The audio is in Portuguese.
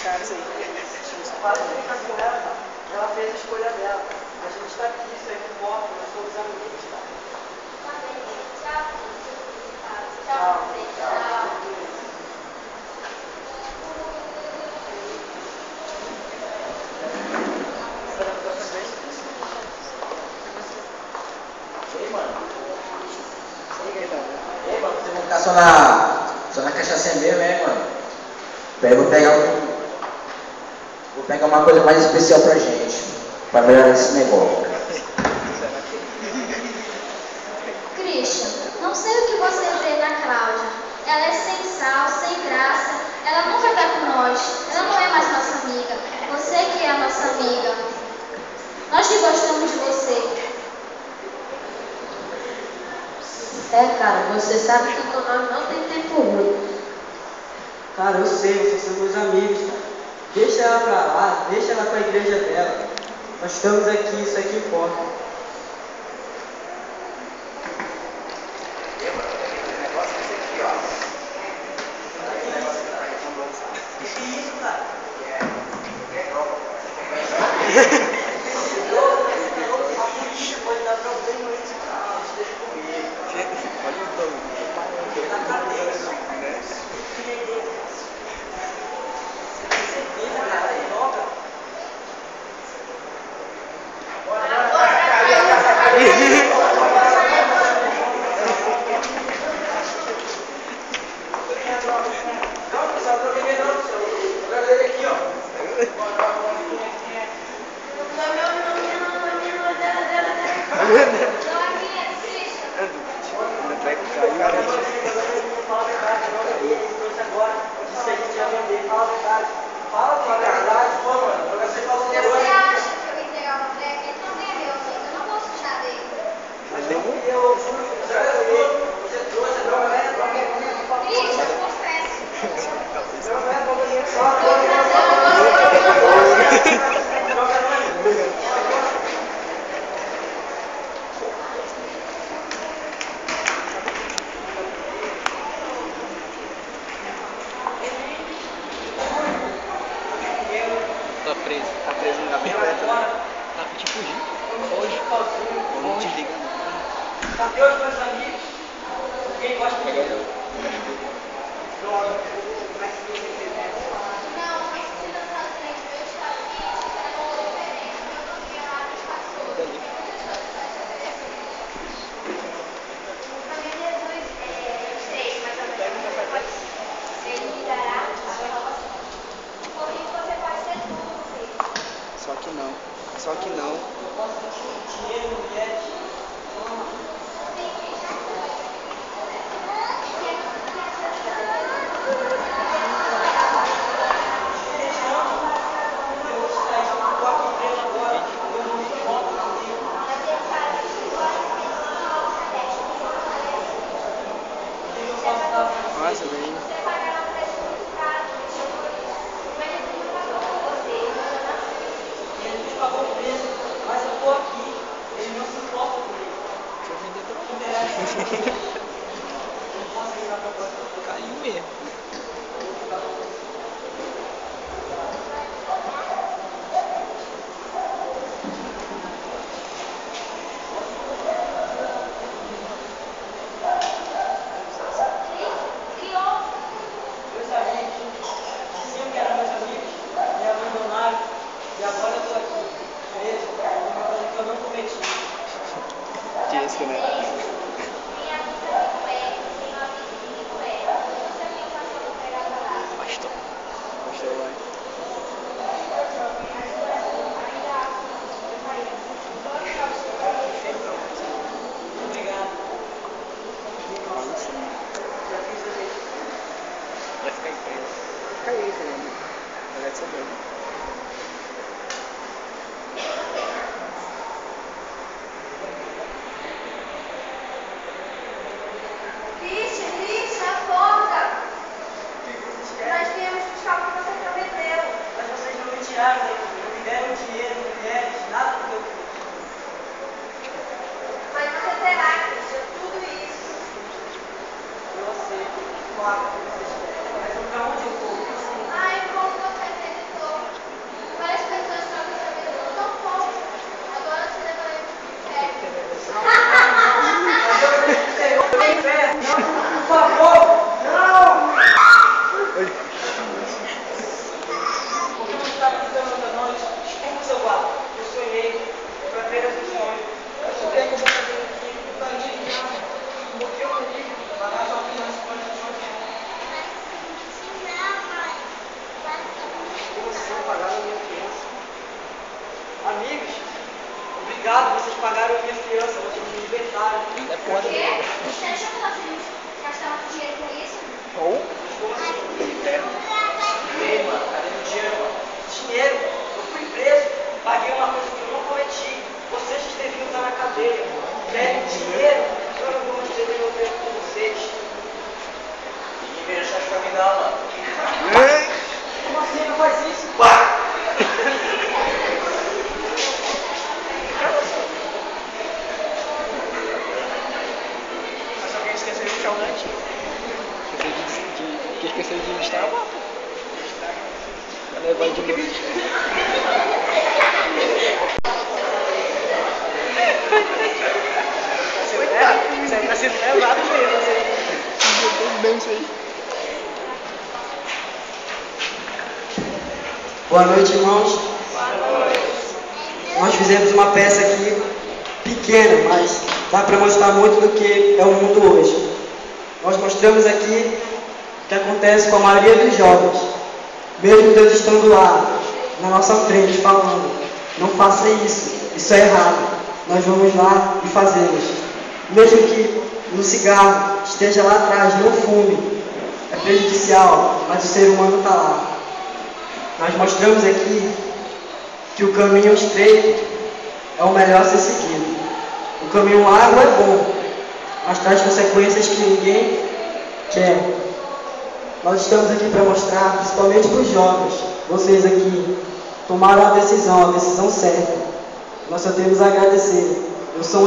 cara, isso aí. Para de ficar com ela, cara. Ela fez a escolha dela. A gente está aqui, isso aí que importa, nós somos amigos, cara. Tchau. Tchau. Ei, mano. Ei, mano, vocês vão ficar só na cachaça mesmo, mano? Vou pegar uma coisa mais especial pra gente, pra melhorar esse negócio. Christian, não sei o que você vê na Cláudia. Ela é sem sal, sem graça. Ela nunca está com nós. Ela não é mais nossa amiga. Você que é a nossa amiga. Nós que gostamos de você. É, cara, você sabe que com nós não tem tempo ruim. Cara, eu sei, vocês são meus amigos, cara. Deixa ela pra lá, deixa ela com a igreja dela. Nós estamos aqui, isso aqui importa. O negócio é esse aqui, ó. Que isso, cara? A polícia pode dar problema nisso, cara. Deixa comigo. Olha o tom. Na cabeça. Você tem certeza, cara? Aí, logo. Não, pessoal, não peguei não, pessoal. Eu quero ler aqui, ó. Fala a verdade, não ele trouxe agora. Disse que a gente ia vender, fala a verdade. Fala a verdade, pô, mano. Joga você falando Você agora. acha que eu ia entregar o André? Ele também é meu amigo. Eu não posso tirar dele. Eu juro que você trouxe a droga, né? Christian, confesso. Droga é droga nenhuma só. Droga não é. Tá preso no gabinete. Tá pedindo fugir. Foge. Não desliga. Cadê os meus amigos? Quem gosta de mim? Droga. Não, mas se dançar frente do meu estado físico, era uma diferente. Eu não vi a área que passou. Também Jesus, eu sei, mas a verdade pode ser. Ele me dará a salvação. Por isso você pode ser tudo, filho. Só que não. Só que não. Eu posso ter dinheiro, mulheres. Nossa, bem. Você pagará um preço muito caro, deixou por isso. Mas Jesus não pagou por você, ele não nasceu. Jesus pagou o preço, mas eu estou aqui. Ele não se importa comigo. Deixa eu vender droga. Não interessa. Não posso ligar pra você. Caiu mesmo. Que houve? Meus amigos, diziam que eram meus amigos, me abandonaram e agora eu estou aqui, preso, por uma coisa que eu não cometi. Disco, né? Quem acusa não é, quem não acusa é. Você quem passou por pegar a palavra. Pastor. Pastor vai. Obrigado. Balança. Já fiz a gente. Vai ficar em pé. Fica aí, Fernando. Vai ser bom. Christian, acorda! Nós viemos buscar o que você prometeu. Mas vocês não me tiraram daqui, não me deram dinheiro, mulheres, nada do que eu fiz. Mas você terá, Christian, tudo isso. Eu sei, claro que vocês querem, mas pra onde eu vou? Eu sei. Ai, como você fez não, mano. Como assim não faz isso? Mas só quem esqueceu de puxar o gancho. Esqueceu de destravar. Vai levar de novo. Isso aí tá sendo levado mesmo. Isso aí. Boa noite, irmãos. Nós fizemos uma peça aqui pequena, mas dá para mostrar muito do que é o mundo hoje. Nós mostramos aqui o que acontece com a maioria dos jovens. Mesmo Deus estando lá, na nossa frente, falando, não faça isso, isso é errado. Nós vamos lá e fazemos. Mesmo que no cigarro esteja lá atrás, não fume, é prejudicial, mas o ser humano está lá. Nós mostramos aqui que o caminho estreito é o melhor a ser seguido. O caminho largo é bom, mas traz consequências que ninguém quer. Nós estamos aqui para mostrar, principalmente para os jovens, vocês aqui tomaram a decisão certa. Nós só temos a agradecer. Eu sou